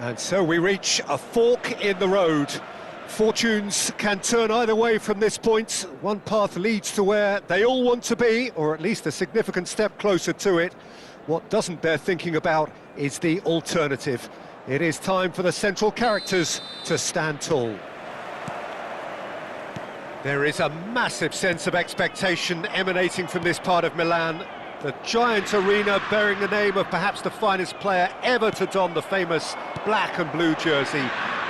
And so we reach a fork in the road. Fortunes can turn either way from this point. One path leads to where they all want to be, or at least a significant step closer to it. What doesn't bear thinking about is the alternative. It is time for the central characters to stand tall. There is a massive sense of expectation emanating from this part of Milan. The giant arena bearing the name of perhaps the finest player ever to don the famous black and blue jersey.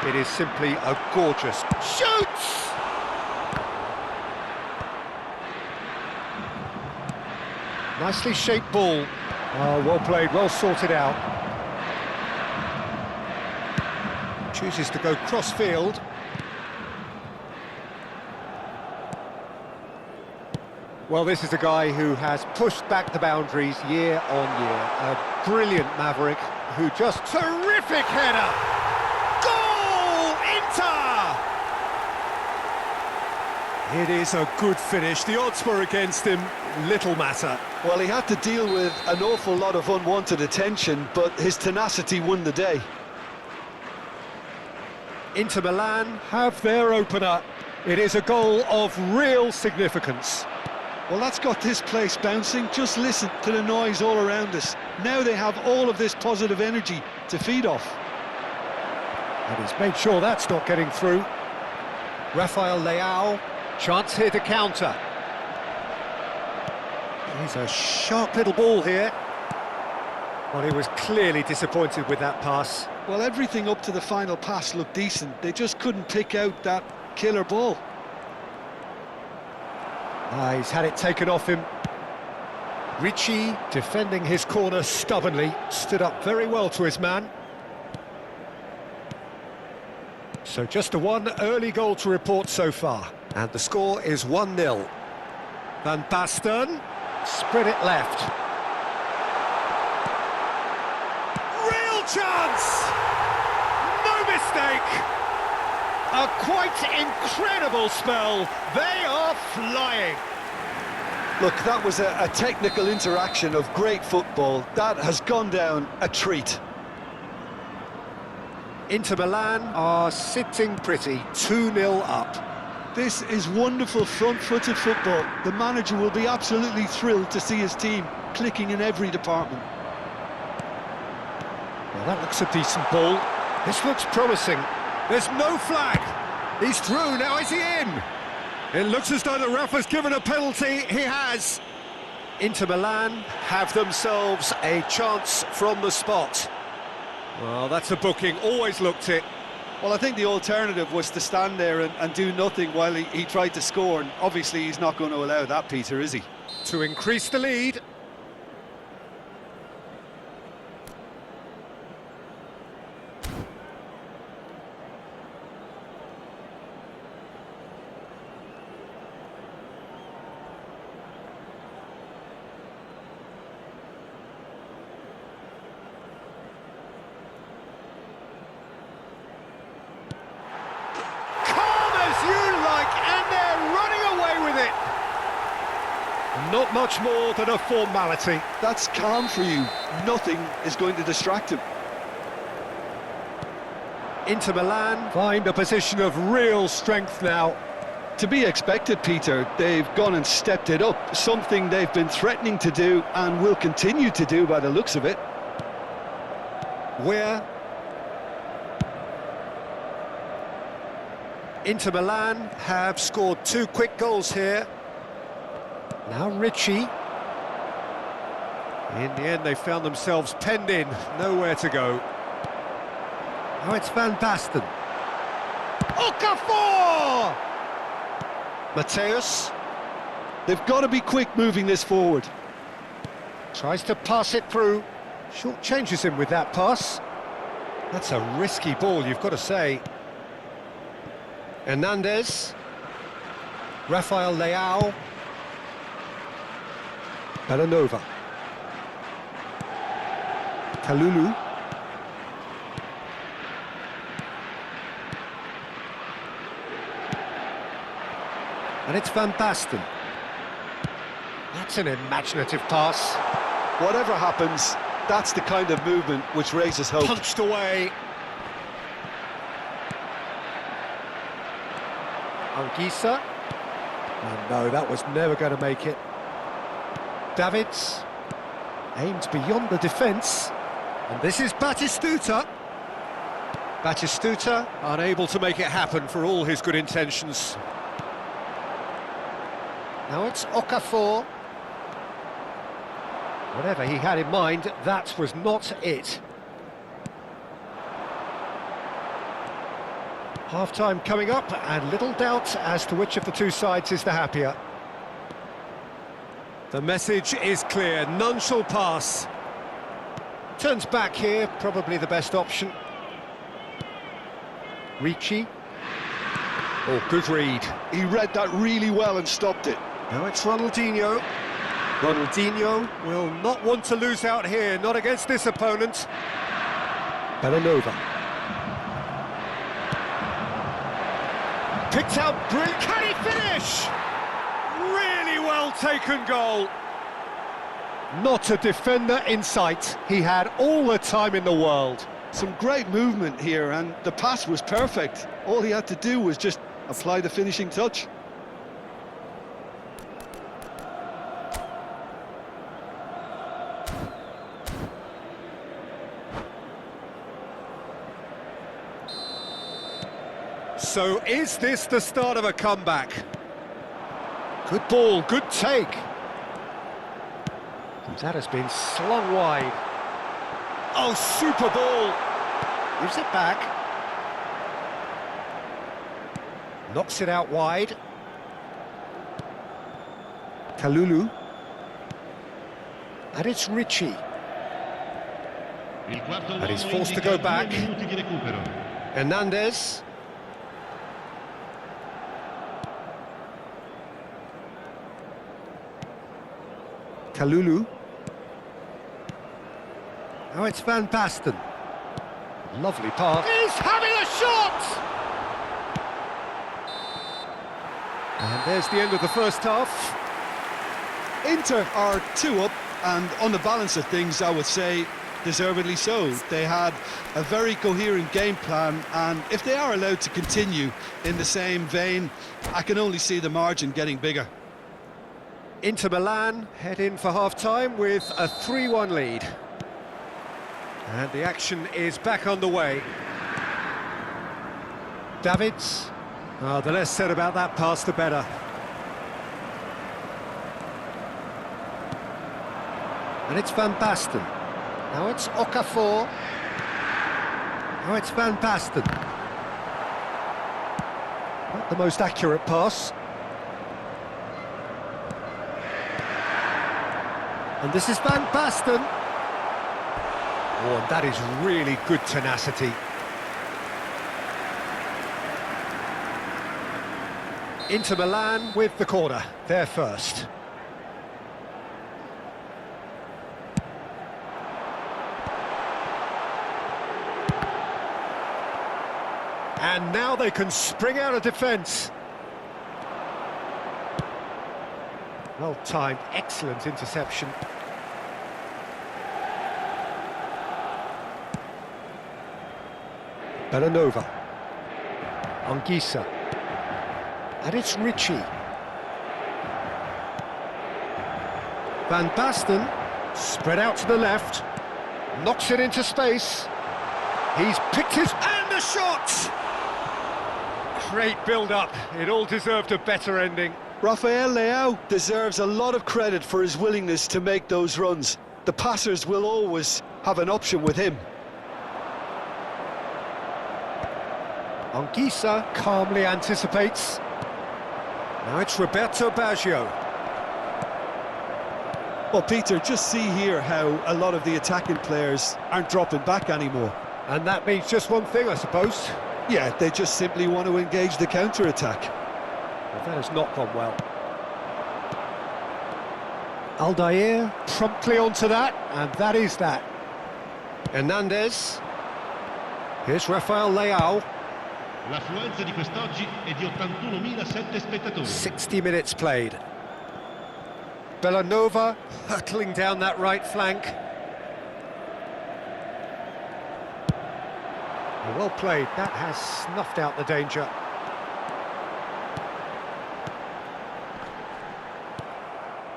It is simply a gorgeous... Shoots! Nicely shaped ball. Oh, well played, well sorted out. Chooses to go cross-field. Well, this is a guy who has pushed back the boundaries year on year. A brilliant maverick who just... Terrific header! Goal! Inter! It is a good finish. The odds were against him. Little matter. Well, he had to deal with an awful lot of unwanted attention, but his tenacity won the day. Inter Milan have their opener. It is a goal of real significance. Well, that's got this place bouncing. Just listen to the noise all around us. Now they have all of this positive energy to feed off. And he's made sure that's not getting through. Rafael Leao, chance here to counter. He's a sharp little ball here. Well, he was clearly disappointed with that pass. Well, everything up to the final pass looked decent. They just couldn't pick out that killer ball. He's had it taken off him. Ricci, defending his corner stubbornly, stood up very well to his man. So just the one early goal to report so far. And the score is 1-0. Van Basten, spread it left. Real chance! No mistake! A quite incredible spell. They are flying. Look, that was a technical interaction of great football. That has gone down a treat. Inter Milan are sitting pretty, 2-0 up. This is wonderful front-footed football. The manager will be absolutely thrilled to see his team clicking in every department. Well, that looks a decent ball. This looks promising. There's no flag. He's through, now is he in? It looks as though the ref has given a penalty. He has. Inter Milan have themselves a chance from the spot. Well, that's a booking, always looked it. Well, I think the alternative was to stand there and do nothing while he tried to score, and obviously he's not going to allow that, Peter, is he? To increase the lead. Not much more than a formality. That's calm for you. Nothing is going to distract him. Inter Milan find a position of real strength now. To be expected, Peter. They've gone and stepped it up. Something they've been threatening to do and will continue to do by the looks of it. Where Inter Milan have scored 2 quick goals here. Now Ricci. In the end, they found themselves penned in, nowhere to go. Now it's Van Basten. Okafor! Mateus. They've got to be quick moving this forward. Tries to pass it through. Short changes him with that pass. That's a risky ball, you've got to say. Hernandez. Rafael Leao. Belanova. Kalulu. And it's Van Basten. That's an imaginative pass. Whatever happens, that's the kind of movement which raises hope. Punched away. Anguissa. And no, that was never going to make it. Davids. Aimed beyond the defence. And this is Batistuta. Batistuta unable to make it happen for all his good intentions. Now it's Okafor. Whatever he had in mind, that was not it. Half-time coming up, and little doubt as to which of the two sides is the happier. The message is clear, none shall pass. Turns back here, probably the best option. Ricci. Oh, good read. He read that really well and stopped it. Now it's Ronaldinho. Ronaldinho will not want to lose out here, not against this opponent. Bellanova. Picked out brilliant. Can he finish? Really well taken goal. Not a defender in sight. He had all the time in the world. Some great movement here, and the pass was perfect. All he had to do was just apply the finishing touch. So is this the start of a comeback? Good ball, good take. That has been slung wide. Oh, super ball. Gives it back. Knocks it out wide. Kalulu. And it's Ricci. And he's forced to go back. Hernandez. Kalulu. Now it's Van Basten. Lovely pass. He's having a shot! And there's the end of the first half. Inter are 2 up, and on the balance of things, I would say deservedly so. They had a very coherent game plan, and if they are allowed to continue in the same vein, I can only see the margin getting bigger. Inter Milan head in for half-time with a 3-1 lead. And the action is back underway. Davids. Oh, the less said about that pass, the better. And it's Van Basten. Now it's Okafor. Now it's Van Basten. Not the most accurate pass. And this is Van Basten. Oh, and that is really good tenacity. Inter Milan with the corner, they're first. And now they can spring out of defence. Well timed, excellent interception. Bellanova. Anguissa. And it's Ricci. Van Basten, spread out to the left, knocks it into space. He's picked his... and the shot! Great build-up, it all deserved a better ending. Rafael Leao deserves a lot of credit for his willingness to make those runs. The passers will always have an option with him. Anguissa calmly anticipates. Now it's Roberto Baggio. Well, Peter, just see here how a lot of the attacking players aren't dropping back anymore. And that means just one thing, I suppose. Yeah, they just simply want to engage the counter-attack. Well, that has not gone well. Aldair promptly onto that, and that is that. Hernandez. Here's Rafael Leao. L'affluenza di quest'oggi è di 81.007 spettatori. 60 minutes played. Bellanova hurtling down that right flank. Well played, that has snuffed out the danger.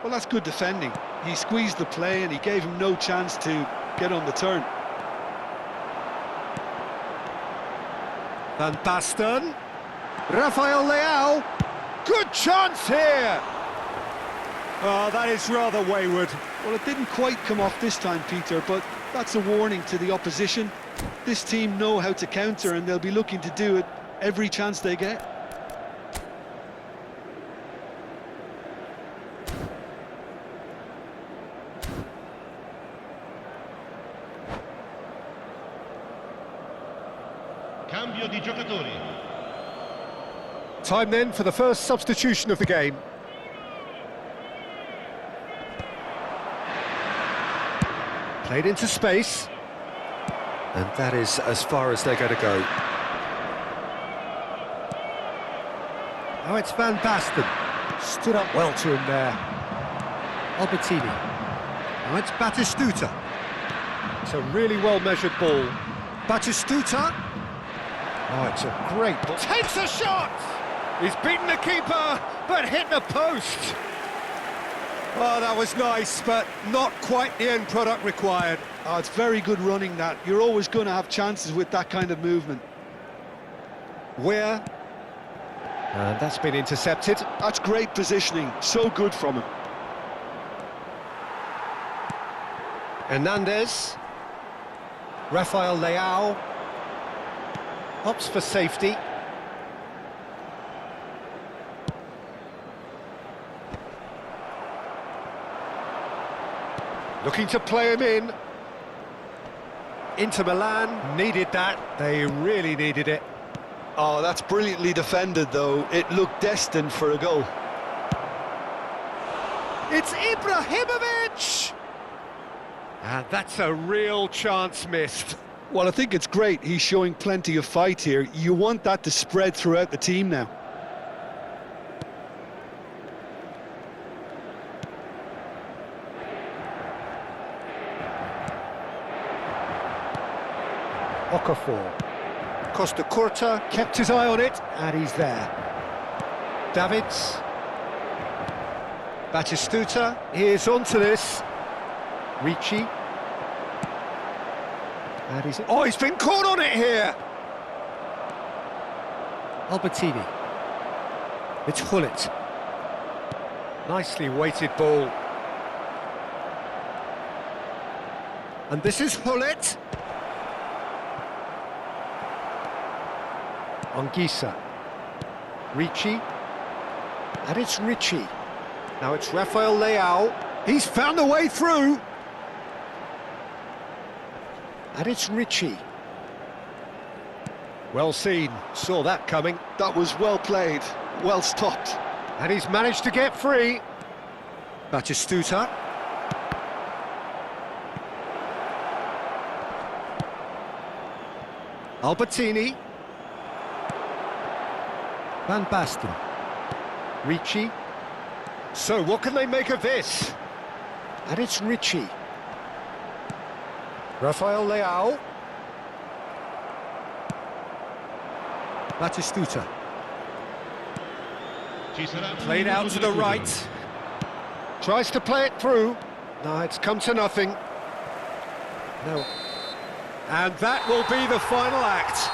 Well, that's good defending. He squeezed the play and he gave him no chance to get on the turn. Van Basten. Rafael Leao. Good chance here. Oh, that is rather wayward. Well, it didn't quite come off this time, Peter, but that's a warning to the opposition. This team know how to counter and they'll be looking to do it every chance they get. Cambio di giocatori. Time then for the first substitution of the game. Played into space. And that is as far as they're going to go. Now it's Van Basten. Stood up well to him there. Albertini. Now it's Batistuta. It's a really well-measured ball. Batistuta. Oh, it's a great ball. Takes a shot! He's beaten the keeper, but hit the post. Oh, that was nice, but not quite the end product required. Oh, it's very good running, that. You're always going to have chances with that kind of movement. Where? And that's been intercepted. That's great positioning, so good from him. Hernandez. Rafael Leao. Opts for safety. Looking to play him in. INTERMILAN needed that. They really needed it. Oh, that's brilliantly defended, though. It looked destined for a goal. It's Ibrahimovic! And that's a real chance missed. Well, I think it's great. He's showing plenty of fight here. You want that to spread throughout the team now. Okafor. Costa Curta kept his eye on it, and he's there. Davids. Batistuta, here's onto this. Ricci. And he's... Oh, he's been caught on it here! Albertini. It's Hullet. Nicely weighted ball. And this is Hullet. Anguissa. Ricci. And it's Ricci. Now it's Rafael Leao. He's found a way through. And it's Ricci. Well seen. Saw that coming. That was well played. Well stopped. And he's managed to get free. Batistuta. Albertini. Van Basten. Ricci. So, what can they make of this? And it's Ricci. Rafael Leao. Batistuta. Played out to the right. Tries to play it through. No, it's come to nothing. No. And that will be the final act.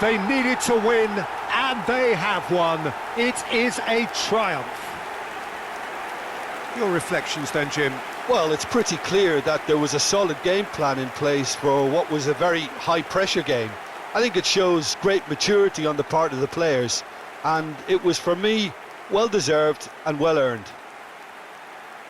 They needed to win, and they have won. It is a triumph. Your reflections then, Jim? Well, it's pretty clear that there was a solid game plan in place for what was a very high-pressure game. I think it shows great maturity on the part of the players, and it was, for me, well-deserved and well-earned.